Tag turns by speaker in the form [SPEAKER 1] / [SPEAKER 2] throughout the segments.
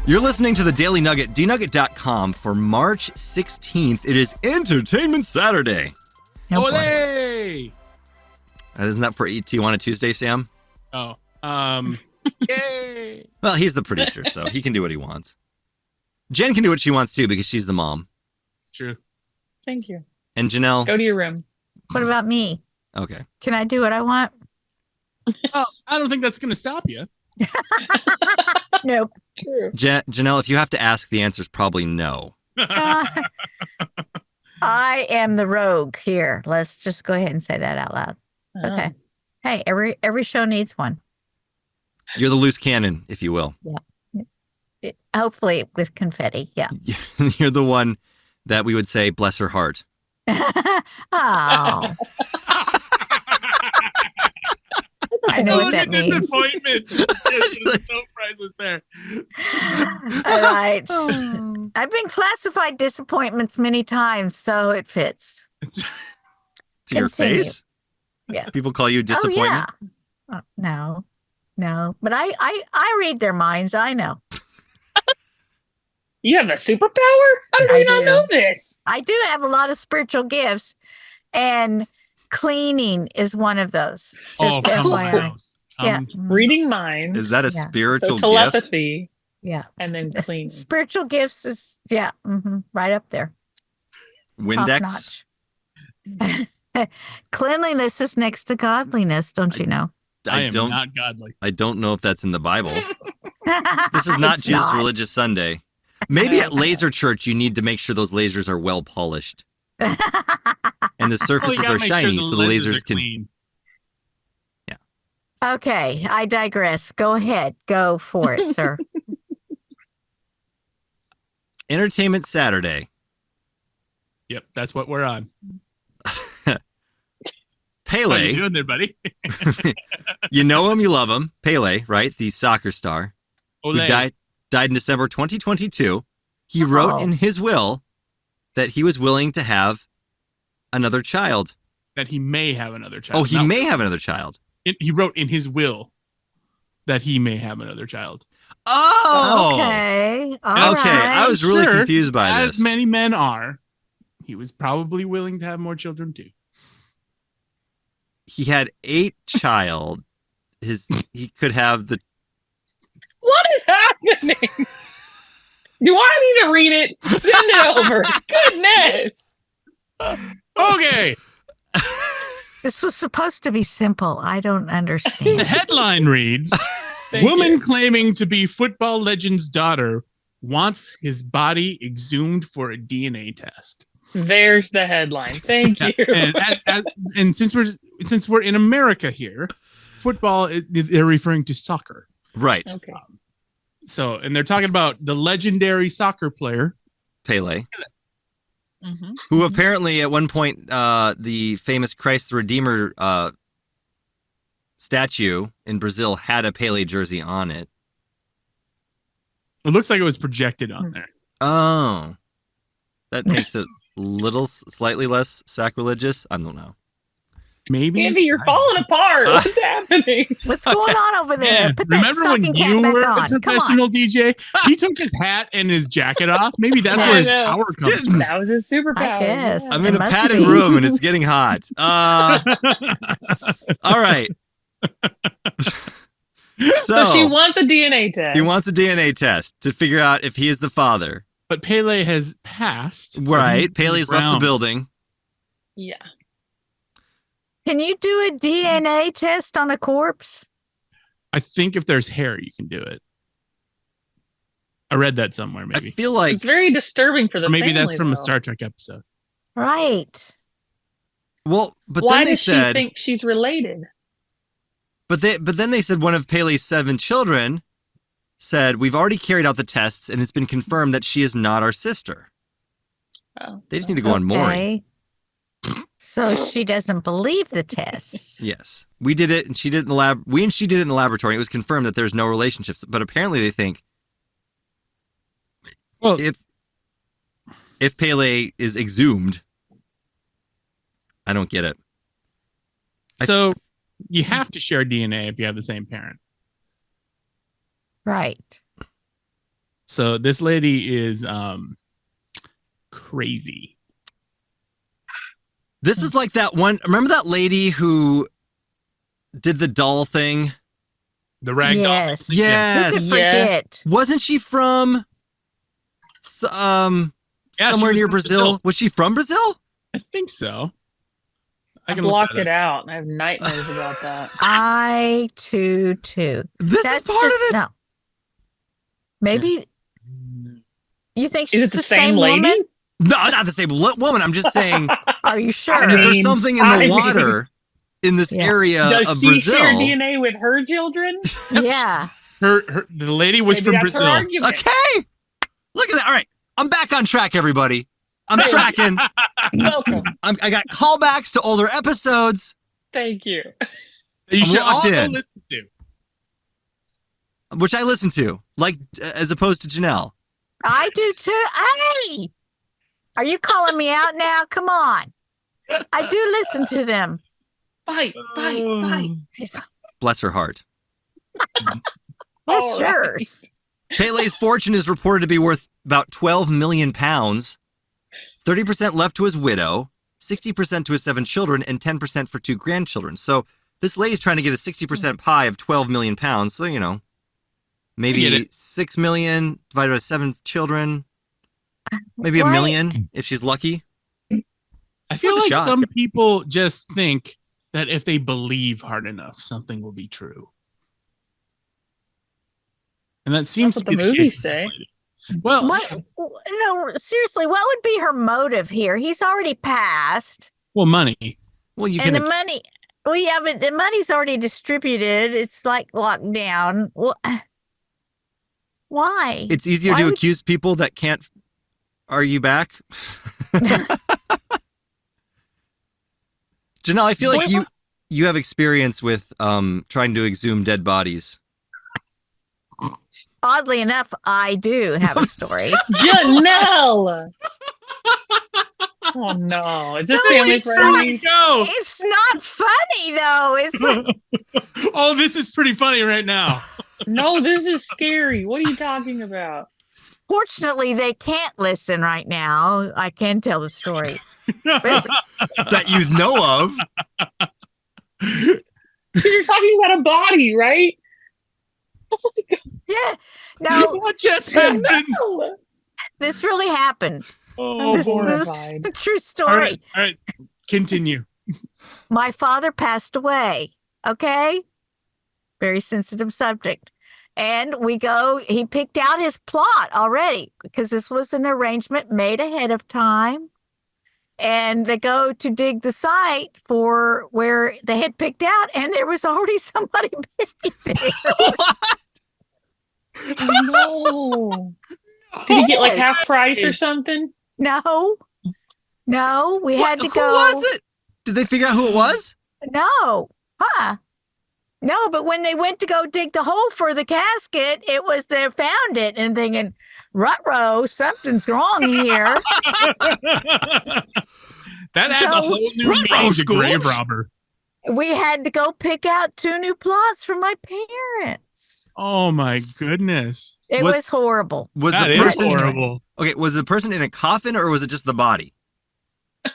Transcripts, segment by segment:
[SPEAKER 1] You're listening to the Daily Nugget, dnugget.com for March 16th. It is Entertainment Saturday.
[SPEAKER 2] Olé!
[SPEAKER 1] Isn't that for Tijuana Tuesday, Sam?
[SPEAKER 2] Oh, yay!
[SPEAKER 1] Well, he's the producer, so he can do what he wants. Jenn can do what she wants too because she's the mom.
[SPEAKER 2] It's true.
[SPEAKER 3] Thank you.
[SPEAKER 1] And Janelle?
[SPEAKER 3] Go to your room.
[SPEAKER 4] What about me?
[SPEAKER 1] Okay.
[SPEAKER 4] Can I do what I want?
[SPEAKER 2] Well, I don't think that's going to stop you.
[SPEAKER 4] Nope.
[SPEAKER 3] True.
[SPEAKER 1] Janelle, if you have to ask, the answer is probably no.
[SPEAKER 4] I am the rogue here. Let's just go ahead and say that out loud. Okay. Hey, every show needs one.
[SPEAKER 1] You're the loose cannon, if you will.
[SPEAKER 4] Yeah. Hopefully with confetti. Yeah.
[SPEAKER 1] You're the one that we would say, bless her heart.
[SPEAKER 4] Oh. I know what that means.
[SPEAKER 2] Disappointment. There's no prizes there.
[SPEAKER 4] All right. I've been classified disappointments many times, so it fits.
[SPEAKER 1] To your
[SPEAKER 4] Continue.
[SPEAKER 1] face?
[SPEAKER 4] Yeah.
[SPEAKER 1] People call you disappointment?
[SPEAKER 4] Oh, yeah. No. But I read their minds. I know.
[SPEAKER 3] You have a superpower? How did
[SPEAKER 4] I
[SPEAKER 3] we not
[SPEAKER 4] do.
[SPEAKER 3] know this?
[SPEAKER 4] I do have a lot of spiritual gifts, and cleaning is one of those. Just
[SPEAKER 2] come
[SPEAKER 4] FYI.
[SPEAKER 2] on.
[SPEAKER 4] Yeah.
[SPEAKER 3] Reading minds.
[SPEAKER 1] Is that a
[SPEAKER 4] Yeah.
[SPEAKER 1] spiritual
[SPEAKER 3] so
[SPEAKER 1] gift?
[SPEAKER 3] telepathy
[SPEAKER 4] Yeah.
[SPEAKER 3] and then cleaning.
[SPEAKER 4] Spiritual gifts is, right up there.
[SPEAKER 1] Windex?
[SPEAKER 4] Top-notch. Cleanliness is next to godliness, don't you know?
[SPEAKER 2] I am not godly.
[SPEAKER 1] I don't know if that's in the Bible. This is not
[SPEAKER 4] It's
[SPEAKER 1] Jesus
[SPEAKER 4] not.
[SPEAKER 1] Religious Sunday. Maybe at laser church, you need to make sure those lasers are well polished and the surfaces are shiny so the lasers can.
[SPEAKER 2] Clean.
[SPEAKER 4] Okay, I digress. Go ahead. Go for it, sir.
[SPEAKER 1] Entertainment Saturday.
[SPEAKER 2] Yep, that's what we're on.
[SPEAKER 1] Pele.
[SPEAKER 2] How you doing there, buddy?
[SPEAKER 1] You know him, you love him. Pele, right? The soccer star who
[SPEAKER 2] Olé.
[SPEAKER 1] died in December 2022. He wrote in his will that he was willing to have another child.
[SPEAKER 2] That he may have another child.
[SPEAKER 1] Oh, he may have another child.
[SPEAKER 2] He wrote in his will that he may have another child.
[SPEAKER 1] Oh!
[SPEAKER 4] Okay. All
[SPEAKER 1] Okay,
[SPEAKER 4] right.
[SPEAKER 1] I was really
[SPEAKER 2] Sure,
[SPEAKER 1] confused by
[SPEAKER 2] as
[SPEAKER 1] this.
[SPEAKER 2] many men are. He was probably willing to have more children too.
[SPEAKER 1] He had 8 child. He could have the.
[SPEAKER 3] What is happening? Do I need to read it? Send it over. Goodness.
[SPEAKER 2] Okay.
[SPEAKER 4] This was supposed to be simple. I don't
[SPEAKER 2] The
[SPEAKER 4] understand.
[SPEAKER 2] headline reads,
[SPEAKER 3] Thank
[SPEAKER 2] woman
[SPEAKER 3] you.
[SPEAKER 2] claiming to be football legend's daughter wants his body exhumed for a DNA test.
[SPEAKER 3] There's the headline. Thank you.
[SPEAKER 2] And since we're in America here, football, they're referring to soccer.
[SPEAKER 1] Right.
[SPEAKER 3] Okay.
[SPEAKER 2] So, and they're talking about the legendary soccer player.
[SPEAKER 1] Pele.
[SPEAKER 3] Mm-hmm.
[SPEAKER 1] Who apparently at one point, the famous Christ the Redeemer statue in Brazil had a Pele jersey on it.
[SPEAKER 2] It looks like it was projected on there.
[SPEAKER 1] Oh. That makes it slightly less sacrilegious. I don't know.
[SPEAKER 2] Maybe.
[SPEAKER 3] Andy, you're falling apart. What's happening?
[SPEAKER 4] What's going on over there?
[SPEAKER 2] Yeah,
[SPEAKER 4] Put that
[SPEAKER 2] remember when
[SPEAKER 4] stocking cap
[SPEAKER 2] you
[SPEAKER 4] back
[SPEAKER 2] were
[SPEAKER 4] on.
[SPEAKER 2] a
[SPEAKER 4] Come on.
[SPEAKER 2] professional DJ? He took his hat and his jacket off. Maybe that's
[SPEAKER 3] I
[SPEAKER 2] where his
[SPEAKER 3] know.
[SPEAKER 2] power comes from.
[SPEAKER 3] That was his superpower.
[SPEAKER 4] I guess.
[SPEAKER 3] Yeah.
[SPEAKER 1] I'm in
[SPEAKER 4] It
[SPEAKER 1] a
[SPEAKER 4] must
[SPEAKER 1] padded
[SPEAKER 4] be.
[SPEAKER 1] room and it's getting hot. All right.
[SPEAKER 3] So she wants a DNA test.
[SPEAKER 1] He wants a DNA test to figure out if he is the father.
[SPEAKER 2] But Pele has passed. so
[SPEAKER 1] Right.
[SPEAKER 2] he's
[SPEAKER 1] Pele's left the
[SPEAKER 2] drowned.
[SPEAKER 1] building.
[SPEAKER 3] Yeah.
[SPEAKER 4] Can you do a DNA test on a corpse?
[SPEAKER 2] I think if there's hair, you can do it. I read that somewhere, maybe.
[SPEAKER 1] I feel like
[SPEAKER 3] It's very disturbing for the
[SPEAKER 2] Or maybe
[SPEAKER 3] family,
[SPEAKER 2] that's from a
[SPEAKER 3] though.
[SPEAKER 2] Star Trek episode.
[SPEAKER 4] Right.
[SPEAKER 1] well, but
[SPEAKER 3] Why
[SPEAKER 1] then they
[SPEAKER 3] does she
[SPEAKER 1] said
[SPEAKER 3] think she's related?
[SPEAKER 1] but then they said one of Pele's 7 children said, "We've already carried out the tests and it's been confirmed that she is not our sister."
[SPEAKER 3] Oh.
[SPEAKER 1] They just need to go on Maury.
[SPEAKER 4] Okay. So she doesn't believe the tests.
[SPEAKER 1] Yes. We did it and she did it in the lab. We and she did it in the laboratory. It was confirmed that there's no relationships, but apparently they think
[SPEAKER 2] Well,
[SPEAKER 1] if Pele is exhumed, I don't get it.
[SPEAKER 2] so you have to share DNA if you have the same parent.
[SPEAKER 4] Right.
[SPEAKER 2] So this lady is crazy.
[SPEAKER 1] This is like that one. Remember that lady who did the doll thing?
[SPEAKER 2] The rag
[SPEAKER 4] Yes.
[SPEAKER 2] doll.
[SPEAKER 1] Yes.
[SPEAKER 4] Who could forget?
[SPEAKER 1] Wasn't she from
[SPEAKER 2] Yeah, she
[SPEAKER 1] somewhere
[SPEAKER 2] was
[SPEAKER 1] near
[SPEAKER 2] from
[SPEAKER 1] Brazil?
[SPEAKER 2] Brazil.
[SPEAKER 1] Was she from Brazil?
[SPEAKER 2] I think so.
[SPEAKER 3] I
[SPEAKER 2] can look
[SPEAKER 3] blocked
[SPEAKER 2] that
[SPEAKER 3] it
[SPEAKER 2] up.
[SPEAKER 3] out. I have nightmares about that.
[SPEAKER 4] I too.
[SPEAKER 1] This
[SPEAKER 4] That's
[SPEAKER 1] is part
[SPEAKER 4] just
[SPEAKER 1] of it.
[SPEAKER 4] no. Maybe you think
[SPEAKER 3] Is
[SPEAKER 4] she's
[SPEAKER 3] it the same
[SPEAKER 4] woman?
[SPEAKER 3] lady?
[SPEAKER 1] No, not the same woman. I'm just saying,
[SPEAKER 4] Are you sure?
[SPEAKER 3] I
[SPEAKER 1] is there
[SPEAKER 3] mean,
[SPEAKER 1] something in the water in this
[SPEAKER 4] Yeah.
[SPEAKER 1] area
[SPEAKER 3] Does
[SPEAKER 1] of
[SPEAKER 3] she
[SPEAKER 1] Brazil?
[SPEAKER 3] share DNA with her children?
[SPEAKER 4] Yeah.
[SPEAKER 2] the lady was
[SPEAKER 3] Maybe
[SPEAKER 2] from
[SPEAKER 3] that's her
[SPEAKER 2] Brazil.
[SPEAKER 3] argument.
[SPEAKER 1] Okay. Look at that. All right. I'm back on track, everybody. I'm tracking.
[SPEAKER 3] Welcome.
[SPEAKER 1] I got callbacks to older episodes,
[SPEAKER 3] Thank you.
[SPEAKER 2] You
[SPEAKER 1] I'm
[SPEAKER 2] should all
[SPEAKER 1] locked
[SPEAKER 2] go
[SPEAKER 1] in.
[SPEAKER 2] listen to.
[SPEAKER 1] which I listen to, like as opposed to Janelle.
[SPEAKER 4] I do too. Hey, are you calling me out now? Come on. I do listen to them.
[SPEAKER 3] Bite.
[SPEAKER 1] Bless her heart.
[SPEAKER 4] That's yours.
[SPEAKER 1] Pele's fortune is reported to be worth about 12 million pounds. 30% left to his widow, 60% to his 7 children, and 10% for 2 grandchildren. So this lady's trying to get a 60% pie of 12 million pounds. So, you know, maybe 6 million divided by 7 children. Maybe a
[SPEAKER 4] Right.
[SPEAKER 1] million if she's lucky.
[SPEAKER 2] I feel
[SPEAKER 1] Worth a
[SPEAKER 2] like
[SPEAKER 1] shot.
[SPEAKER 2] some people just think that if they believe hard enough, something will be true. And that seems
[SPEAKER 3] That's
[SPEAKER 2] to
[SPEAKER 3] what
[SPEAKER 2] be
[SPEAKER 3] the
[SPEAKER 2] the
[SPEAKER 3] movies
[SPEAKER 2] case.
[SPEAKER 3] say.
[SPEAKER 2] Well,
[SPEAKER 4] What? No, seriously, what would be her motive here? He's already passed.
[SPEAKER 2] well, money.
[SPEAKER 1] Well, you
[SPEAKER 4] And
[SPEAKER 1] can.
[SPEAKER 4] the money, well, yeah, but the money's already distributed. It's like locked down. Well, why?
[SPEAKER 1] It's easier
[SPEAKER 4] Why
[SPEAKER 1] to
[SPEAKER 4] would-
[SPEAKER 1] accuse people that can't argue back. Janelle, I feel like you have experience with trying to exhume dead bodies.
[SPEAKER 4] Oddly enough, I do have a story.
[SPEAKER 3] Janelle. Oh no! Is this
[SPEAKER 4] No,
[SPEAKER 3] family
[SPEAKER 4] it's
[SPEAKER 3] friendly?
[SPEAKER 2] Go.
[SPEAKER 4] It's not funny though. It's like,
[SPEAKER 2] Oh, this is pretty funny right now.
[SPEAKER 3] No, this is scary. What are you talking about?
[SPEAKER 4] fortunately they can't listen right now. I can tell the story.
[SPEAKER 1] That you know of.
[SPEAKER 3] You're talking about a body, right? Oh my God.
[SPEAKER 4] Yeah. No,
[SPEAKER 2] What just happened?
[SPEAKER 3] Janelle.
[SPEAKER 4] this really happened.
[SPEAKER 2] Oh,
[SPEAKER 4] This
[SPEAKER 2] boy.
[SPEAKER 4] is
[SPEAKER 3] horrified.
[SPEAKER 4] a true
[SPEAKER 2] All
[SPEAKER 4] story.
[SPEAKER 2] right. All right. Continue.
[SPEAKER 4] My father passed away. Okay. Very sensitive subject. And he picked out his plot already because this was an arrangement made ahead of time. And they go to dig the site for where they had picked out, and there was already somebody buried there.
[SPEAKER 3] No. Did he get like
[SPEAKER 4] Yes.
[SPEAKER 3] half price or something?
[SPEAKER 4] No, we had to
[SPEAKER 1] Who
[SPEAKER 4] go.
[SPEAKER 1] was it? Did they figure out who it was?
[SPEAKER 4] No, no. But when they went to go dig the hole for the casket, it was they found it and thinking, "Ruh-roh, something's wrong here."
[SPEAKER 2] That adds
[SPEAKER 4] So-
[SPEAKER 2] a whole new
[SPEAKER 1] Ruh-roh,
[SPEAKER 2] meaning to grave
[SPEAKER 1] Scoops.
[SPEAKER 2] robber.
[SPEAKER 4] We had to go pick out 2 new plots for my parents.
[SPEAKER 2] Oh my goodness.
[SPEAKER 4] It
[SPEAKER 1] Was-
[SPEAKER 4] was horrible.
[SPEAKER 1] Was
[SPEAKER 2] That
[SPEAKER 1] the
[SPEAKER 2] is
[SPEAKER 1] person
[SPEAKER 2] horrible.
[SPEAKER 1] okay? Was the person in a coffin or was it just the body?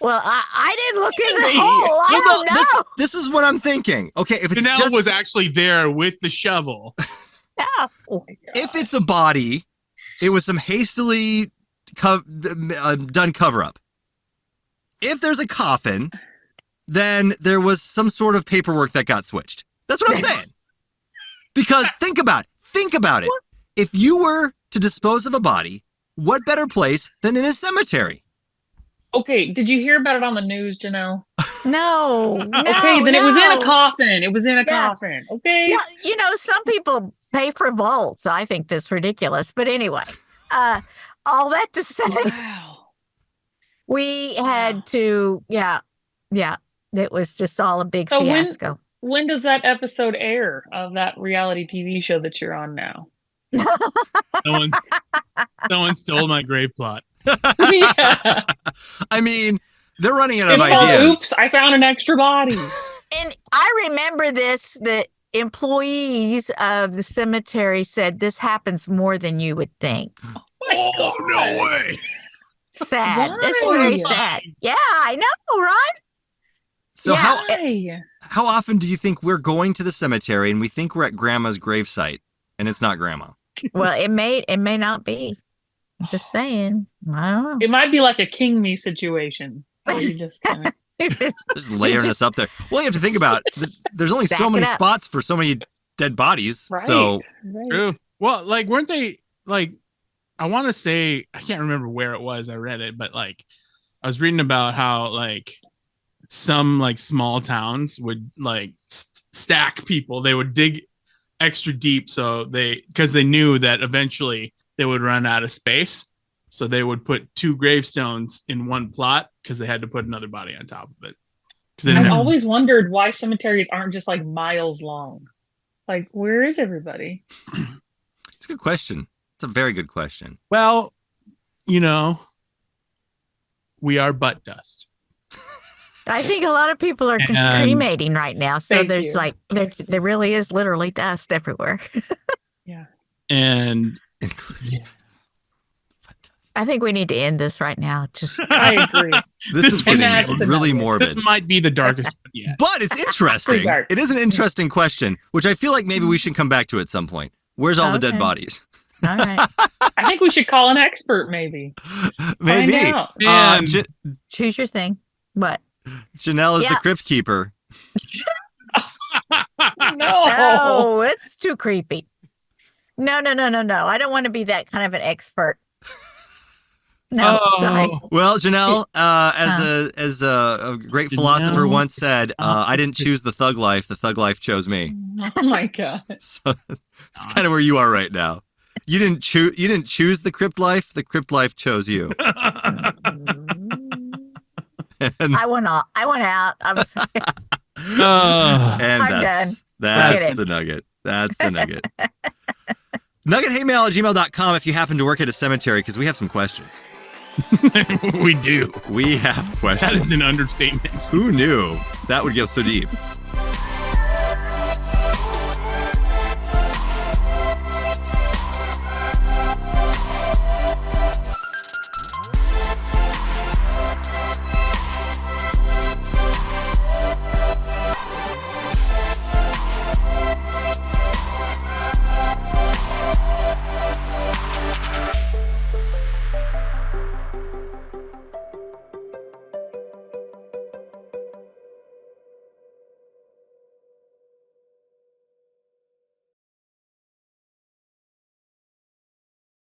[SPEAKER 4] Well, I didn't look in the
[SPEAKER 3] Maybe.
[SPEAKER 4] hole. I
[SPEAKER 1] Well,
[SPEAKER 4] don't
[SPEAKER 1] no,
[SPEAKER 4] know.
[SPEAKER 1] this is what I'm thinking. Okay, if it's
[SPEAKER 2] Janelle
[SPEAKER 1] just
[SPEAKER 2] was actually there with the shovel.
[SPEAKER 4] No.
[SPEAKER 1] if it's a body, it was some hastily done cover up. If there's a coffin, then there was some sort of paperwork that got switched. That's what I'm saying. Because think about it. If you were to dispose of a body, what better place than in a cemetery?
[SPEAKER 3] Okay, did you hear about it on the news, Janelle?
[SPEAKER 4] No.
[SPEAKER 3] Okay, then it was in a
[SPEAKER 4] no.
[SPEAKER 3] coffin. It was in a
[SPEAKER 4] Yeah.
[SPEAKER 3] coffin. Okay.
[SPEAKER 4] Yeah, some people pay for vaults. I think that's ridiculous. But anyway, all that to say,
[SPEAKER 3] Wow.
[SPEAKER 4] we had to, yeah. It was just all a big
[SPEAKER 3] So
[SPEAKER 4] fiasco.
[SPEAKER 3] When does that episode air of that reality TV show that you're on now?
[SPEAKER 2] Someone stole my grave plot.
[SPEAKER 3] Yeah.
[SPEAKER 1] I mean, they're running out of
[SPEAKER 3] It's called
[SPEAKER 1] ideas.
[SPEAKER 3] Oops, I found an extra body.
[SPEAKER 4] And I remember this, that employees of the cemetery said this happens more than you would think.
[SPEAKER 2] Oh, no way.
[SPEAKER 4] Sad.
[SPEAKER 3] Why?
[SPEAKER 4] It's very sad. Yeah, I know, right?
[SPEAKER 1] So
[SPEAKER 4] Yeah.
[SPEAKER 1] how often do you think we're going to the cemetery and we think we're at grandma's gravesite and it's not grandma?
[SPEAKER 4] Well, it may not be. I'm just saying. I don't know.
[SPEAKER 3] It might be like a king me situation. Where you just kind of
[SPEAKER 1] Just layering us up there. Well, you have to think about there's only so
[SPEAKER 4] Back
[SPEAKER 1] many
[SPEAKER 4] it up.
[SPEAKER 1] spots for so many dead bodies.
[SPEAKER 3] right.
[SPEAKER 1] So
[SPEAKER 3] right.
[SPEAKER 2] True. Well, like, weren't they like? I want to say I can't remember where it was. I read it, but like, I was reading about how like some like small towns would like stack people. They would dig extra deep because they knew that eventually they would run out of space. So they would put 2 gravestones in one plot because they had to put another body on top of it. Because
[SPEAKER 3] I've always wondered why cemeteries aren't just like miles long. Like, where is everybody?
[SPEAKER 1] it's a good question. It's a very good question.
[SPEAKER 2] well, you know, we are butt dust.
[SPEAKER 4] I think a lot of people are just
[SPEAKER 2] And-
[SPEAKER 4] cremating right now. So
[SPEAKER 3] Thank
[SPEAKER 4] there's
[SPEAKER 3] you.
[SPEAKER 4] like, there really is literally dust everywhere.
[SPEAKER 3] Yeah.
[SPEAKER 2] And
[SPEAKER 4] I think we need to end this right now. Just
[SPEAKER 3] I agree.
[SPEAKER 1] This is
[SPEAKER 2] And
[SPEAKER 1] getting
[SPEAKER 3] that's the
[SPEAKER 1] really
[SPEAKER 3] Nugget.
[SPEAKER 1] morbid.
[SPEAKER 2] this might be the darkest one yet.
[SPEAKER 1] But it's interesting.
[SPEAKER 3] Pretty dark.
[SPEAKER 1] It is an interesting question, which I feel like maybe we should come back to at some point. Where's all the dead
[SPEAKER 4] Okay.
[SPEAKER 1] bodies?
[SPEAKER 4] all right.
[SPEAKER 3] I think we should call an expert, maybe.
[SPEAKER 1] Maybe.
[SPEAKER 3] Find out.
[SPEAKER 2] And
[SPEAKER 4] Choose your thing. What?
[SPEAKER 1] Janelle is the
[SPEAKER 4] Yeah.
[SPEAKER 1] crypt keeper.
[SPEAKER 3] No.
[SPEAKER 4] Oh, it's too creepy. No. I don't want to be that kind of an expert. No, sorry.
[SPEAKER 1] Well, Janelle, as a great philosopher
[SPEAKER 2] Janelle.
[SPEAKER 1] once said, I didn't choose the thug life chose me.
[SPEAKER 3] Oh my god.
[SPEAKER 1] So it's kind of where you are right now. You didn't choose the crypt life chose you. And,
[SPEAKER 3] Mm.
[SPEAKER 4] I went out. I'm sorry.
[SPEAKER 1] and
[SPEAKER 4] I'm
[SPEAKER 1] that's
[SPEAKER 4] done.
[SPEAKER 1] that's
[SPEAKER 4] Forget it.
[SPEAKER 1] the nugget. That's the nugget. NuggetHeyMail@gmail.com if you happen to work at a cemetery, because we have some questions.
[SPEAKER 2] we do.
[SPEAKER 1] We have
[SPEAKER 2] That
[SPEAKER 1] questions.
[SPEAKER 2] is an understatement.
[SPEAKER 1] Who knew that would go so deep?